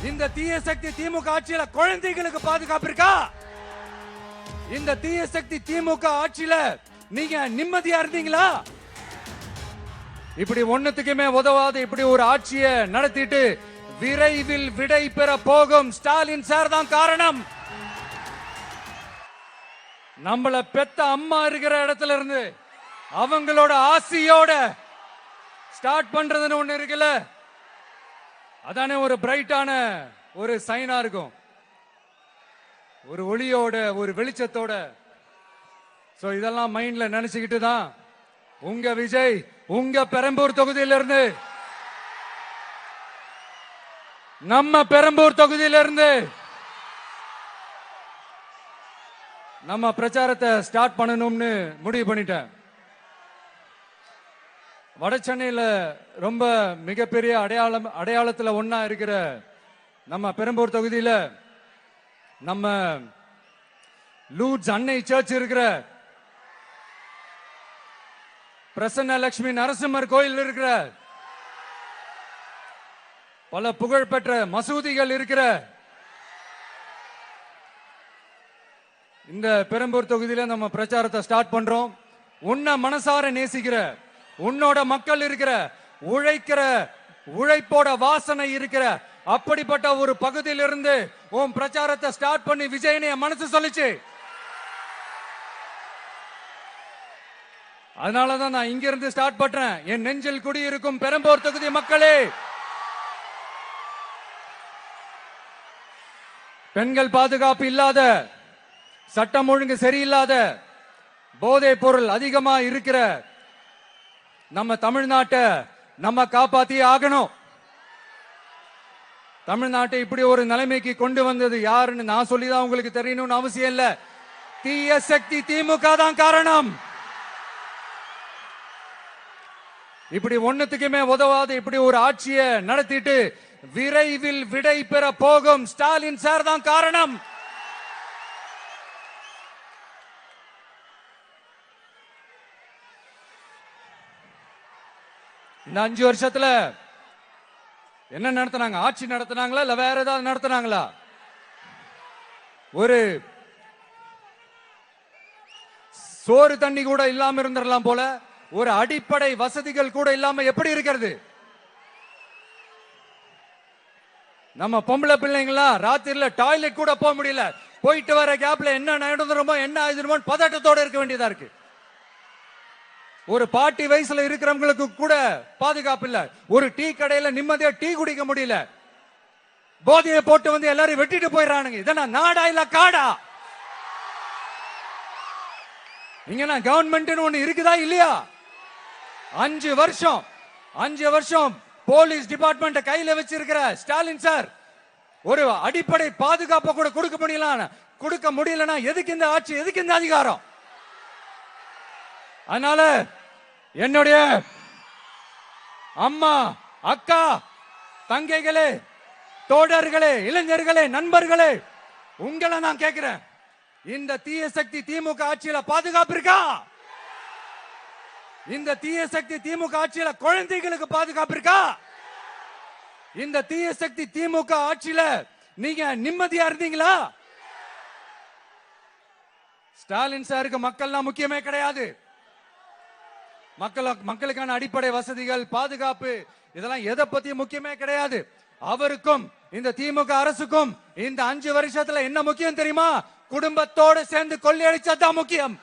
இந்த தீய சக்தி திமுக ஆட்சியில குழந்தைகளுக்கு பாதுகாப்பு இருக்கா? இந்த தீய சக்தி திமுக ஆட்சியில நீங்க நிம்மதியா இருந்தீங்களா? இப்படி ஒண்ணுத்துக்குமே உதவாத இப்படி ஒரு ஆட்சியை நடத்திட்டு விரைவில் விடை பெற போகும் ஸ்டாலின் சார் தான் காரணம். நம்மள பெத்த அம்மா இருக்கிற இடத்துல இருந்து அவங்களோட ஆசையோட ஸ்டார்ட் பண்றதுன்னு ஒண்ணு இருக்குல்ல, அதானே ஒரு பிரைட்டான ஒரு சைனா இருக்கும், ஒரு ஒளியோட ஒரு வெளிச்சத்தோட. சோ இதெல்லாம் மைண்ட்ல நினைச்சுக்கிட்டு தான் உங்க விஜய் உங்க பெரம்பூர் தொகுதியிலிருந்து நம்ம பெரம்பூர் தொகுதியிலிருந்து நம்ம பிரச்சாரத்தை ஸ்டார்ட் பண்ணணும்னு முடிவு பண்ணிட்டேன். வட சென்னையில ரொம்ப மிகப்பெரிய அடையாளத்துல ஒன்னா இருக்கிற நம்ம பெரம்பூர் தொகுதியில நம்ம லூட்ஸ் அன்னை சர்ச் இருக்கிற பிரசன்ன லட்சுமி நரசிம்மர் கோயில் இருக்கிற பல புகழ்பெற்ற மசூதிகள் இருக்கிற இந்த பெரம்பூர் தொகுதியில நம்ம பிரச்சாரத்தை ஸ்டார்ட் பண்றோம். உன்னை மனசார நேசிக்கிற உன்னோட மக்கள் இருக்கிற உழைக்கிற உழைப்போட வாசனை இருக்கிற அப்படிப்பட்ட ஒரு பகுதியிலிருந்து உன் பிரச்சாரத்தை ஸ்டார்ட் பண்ணி விஜயனை மனசு சொல்லிச்சு. அதனாலதான் நான் இங்க இருந்து ஸ்டார்ட் பண்றேன். என் நெஞ்சில் குடியிருக்கும் பெரம்பூர் தொகுதி மக்களே, பெண்கள் பாதுகாப்பு இல்லாத, சட்டம் ஒழுங்கு சரியில்லாத, போதைப் பொருள் அதிகமா இருக்கிற நம்ம தமிழ்நாட்டை நம்ம காப்பாத்தி ஆகணும். தமிழ்நாட்டை இப்படி ஒரு நிலைமைக்கு கொண்டு வந்தது யாருன்னு நான் சொல்லிதான் உங்களுக்கு தெரியணும்னு அவசியம் இல்ல. தீய சக்தி திமுக தான் காரணம். இப்படி ஒண்ணுத்துக்குமே உதவாத இப்படி ஒரு ஆட்சியை நடத்திட்டு விரைவில் விடை பெற போகும் ஸ்டாலின் சார் தான் காரணம். இந்த 5 வருஷத்துல என்ன நடத்தினாங்க? ஆட்சி நடத்தினாங்களா இல்ல வேற ஏதாவது நடத்தினாங்களா? ஒரு சோறு தண்ணி கூட இல்லாம இருந்திரலாம் போல, ஒரு அடிப்படை வசதிகள் கூட இல்லாம எப்படி இருக்கிறது? நம்ம பொம்பளை பிள்ளைங்களா ராத்திரில டாய்லெட் கூட போக முடியல. போயிட்டு வர கேப்ல என்ன நடந்துருமோ என்ன ஆயிடுமோ பதட்டத்தோட இருக்க வேண்டியதா இருக்கு. ஒரு பாட்டி வயசுல இருக்கிறவங்களுக்கு கூட பாதுகாப்பு இல்ல. ஒரு டீ கடையில நிம்மதியா டீ குடிக்க முடியல. போதையை போட்டு வந்து எல்லாரும் வெட்டிட்டு போயிடறானுங்க. இதெல்லாம் நாடா இல்ல காடா? இங்க கவர்மெண்ட் ஒண்ணு இருக்குதா இல்லையா? 5 வருஷம் போலீஸ் டிபார்ட்மெண்ட் கையில வச்சிருக்கிற ஸ்டாலின் சார் ஒரு அடிப்படை பாதுகாப்பை கூட கொடுக்க முடியலன்னா எதுக்கு இந்த ஆட்சி, எதுக்கு இந்த அதிகாரம்? அதனால என்னுடைய அம்மா, அக்கா, தங்கைகளே, தோழர்களே, இளைஞர்களே, நண்பர்களே, உங்களை நான் கேட்கிறேன், இந்த தீய சக்தி திமுக ஆட்சியில பாதுகாப்பு இருக்கா? இந்த தீய சக்தி திமுக ஆட்சியில குழந்தைகளுக்கு பாதுகாப்பு இருக்கா? இந்த தீய சக்தி திமுக ஆட்சியில நீங்க நிம்மதியா இருந்தீங்களா? ஸ்டாலின் சாருக்கு மக்கள்லாம் முக்கியமே கிடையாது. மக்களுக்கான அடிப்படை வசதிகள், பாதுகாப்பு, இதெல்லாம் எதை பத்தி முக்கியமே கிடையாது. அவருக்கும் இந்த திமுக அரசுக்கும் இந்த 5 வருஷத்துல என்ன முக்கியம் தெரியுமா? குடும்பத்தோடு சேர்ந்து கொள்ளையடிச்சதுதான் முக்கியம்.